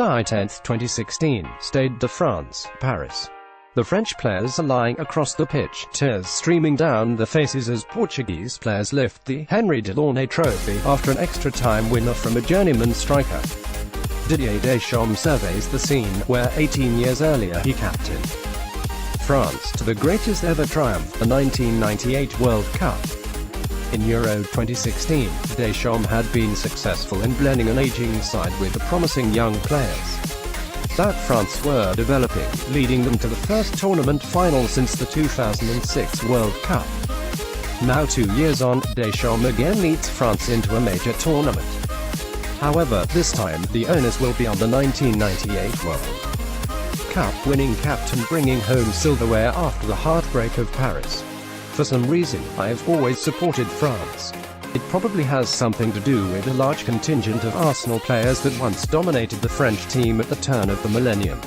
July 10, 2016, Stade de France, Paris. The French players are lying across the pitch, tears streaming down their faces as Portuguese players lift the Henri Delaunay trophy after an extra-time winner from a journeyman striker. Didier Deschamps surveys the scene, where 18 years earlier he captained France to the greatest ever triumph, the 1998 World Cup. In Euro 2016, Deschamps had been successful in blending an aging side with the promising young players that France were developing, leading them to the first tournament final since the 2006 World Cup. Now 2 years on, Deschamps again leads France into a major tournament. However, this time, the onus will be on the 1998 World Cup winning captain bringing home silverware after the heartbreak of Paris. For some reason, I have always supported France. It probably has something to do with a large contingent of Arsenal players that once dominated the French team at the turn of the millennium.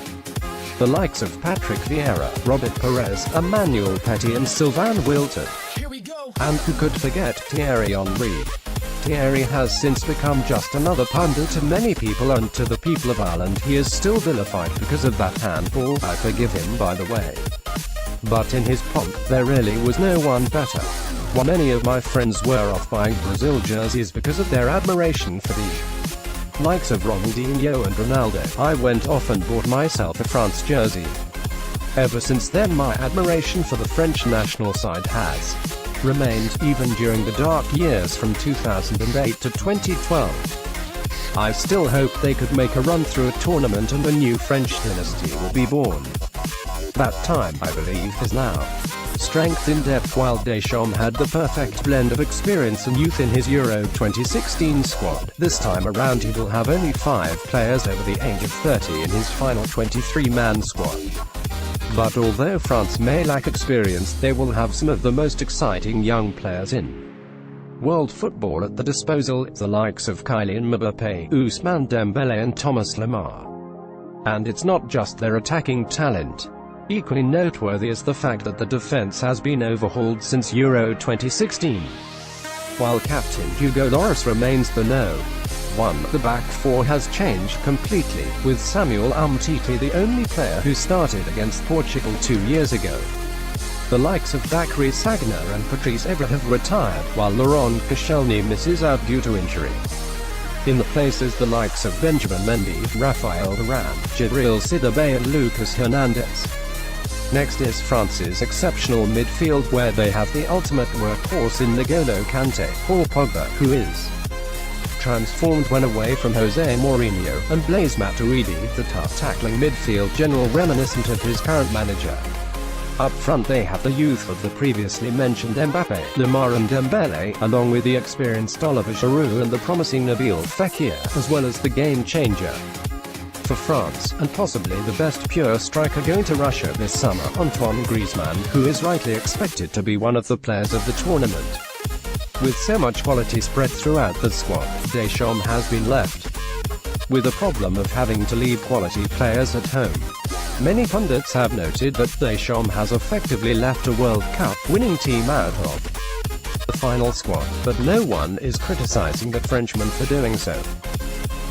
The likes of Patrick Vieira, Robert Perez, Emmanuel Petit and Sylvain Wiltord. And who could forget Thierry Henry? Thierry has since become just another pundit to many people, and to the people of Ireland he is still vilified because of that handball. I forgive him, by the way. But in his pomp, there really was no one better. While many of my friends were off buying Brazil jerseys because of their admiration for the likes of Ronaldinho and Ronaldo, I went off and bought myself a France jersey. Ever since then my admiration for the French national side has remained, even during the dark years from 2008 to 2012. I still hope they could make a run through a tournament and a new French dynasty will be born. That time, I believe, is now. Strength in depth. While Deschamps had the perfect blend of experience and youth in his Euro 2016 squad, this time around he will have only 5 players over the age of 30 in his final 23-man squad. But although France may lack experience, they will have some of the most exciting young players in world football at the disposal, the likes of Kylian Mbappé, Ousmane Dembélé and Thomas Lemar. And it's not just their attacking talent. Equally noteworthy is the fact that the defense has been overhauled since Euro 2016. While captain Hugo Lloris remains the No. 1, the back four has changed completely, with Samuel Umtiti the only player who started against Portugal 2 years ago. The likes of Bakary Sagna and Patrice Evra have retired, while Laurent Koscielny misses out due to injury. In the places the likes of Benjamin Mendy, Raphael Varane, Djibril Sidibe and Lucas Hernandez. Next is France's exceptional midfield, where they have the ultimate workhorse in N'Golo Kanté, Paul Pogba, who is transformed when away from Jose Mourinho, and Blaise Matuidi, the tough-tackling midfield general reminiscent of his current manager. Up front they have the youth of the previously mentioned Mbappé, Lemar and Dembélé, along with the experienced Olivier Giroud and the promising Nabil Fekir, as well as the game-changer for France, and possibly the best pure striker going to Russia this summer, Antoine Griezmann, who is rightly expected to be one of the players of the tournament. With so much quality spread throughout the squad, Deschamps has been left with a problem of having to leave quality players at home. Many pundits have noted that Deschamps has effectively left a World Cup winning team out of the final squad, but no one is criticizing the Frenchman for doing so.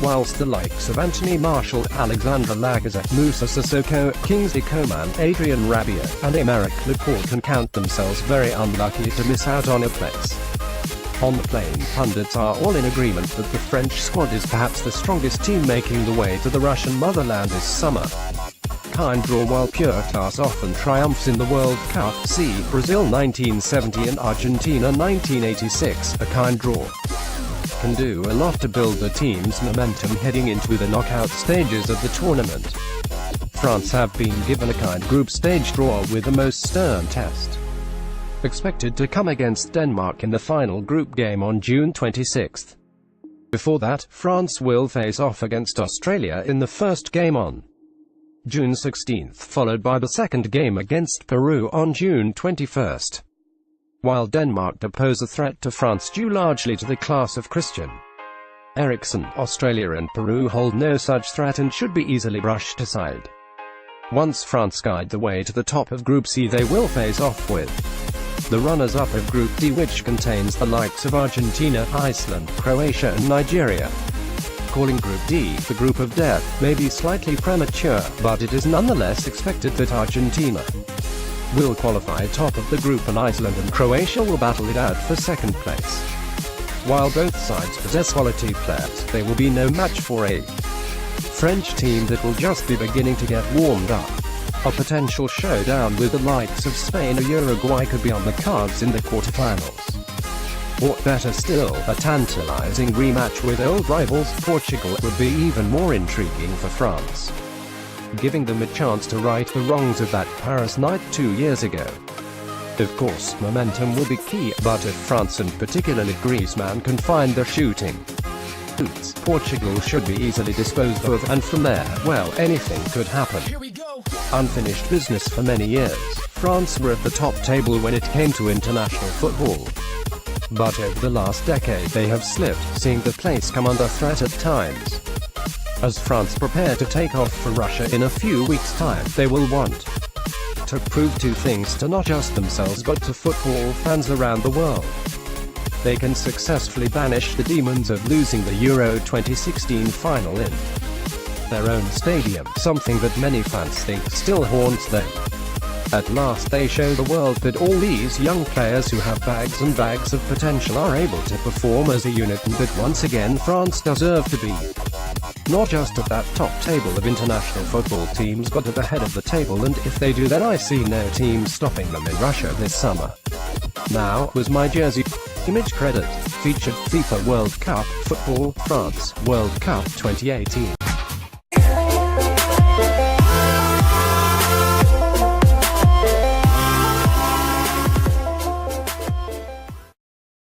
Whilst the likes of Anthony Martial, Alexandre Lacazette, Moussa Sissoko, Kingsley Coman, Adrien Rabiot, and Aymeric Laporte can count themselves very unlucky to miss out on a place on the plane. Pundits are all in agreement that the French squad is perhaps the strongest team making the way to the Russian motherland this summer. Kind draw. While pure class often triumphs in the World Cup, see Brazil 1970 and Argentina 1986, a kind draw can do a lot to build the team's momentum heading into the knockout stages of the tournament. France have been given a kind group stage draw with the most stern test expected to come against Denmark in the final group game on June 26. Before that, France will face off against Australia in the first game on June 16, followed by the second game against Peru on June 21. While Denmark pose a threat to France due largely to the class of Christian Eriksen, Australia and Peru hold no such threat and should be easily brushed aside. Once France guide the way to the top of Group C, they will face off with the runners-up of Group D, which contains the likes of Argentina, Iceland, Croatia and Nigeria. Calling Group D the group of death may be slightly premature, but it is nonetheless expected that Argentina will qualify top of the group and Iceland and Croatia will battle it out for second place. While both sides possess quality players, they will be no match for a French team that will just be beginning to get warmed up. A potential showdown with the likes of Spain or Uruguay could be on the cards in the quarterfinals. Or better still, a tantalizing rematch with old rivals Portugal would be even more intriguing for France, giving them a chance to right the wrongs of that Paris night 2 years ago. Of course, momentum will be key, but if France and particularly Griezmann can find their shooting boots, Portugal should be easily disposed of, and from there, well, anything could happen. Unfinished business for many years, France were at the top table when it came to international football. But over the last decade they have slipped, seeing the place come under threat at times. As France prepare to take off for Russia in a few weeks' time, they will want to prove two things to not just themselves but to football fans around the world. They can successfully banish the demons of losing the Euro 2016 final in their own stadium, something that many fans think still haunts them. At last they show the world that all these young players who have bags and bags of potential are able to perform as a unit, and that once again France deserve to be not just at that top table of international football teams but at the head of the table, and if they do that I see no team stopping them in Russia this summer. Now, was my jersey image credit featured FIFA World Cup Football France World Cup 2018.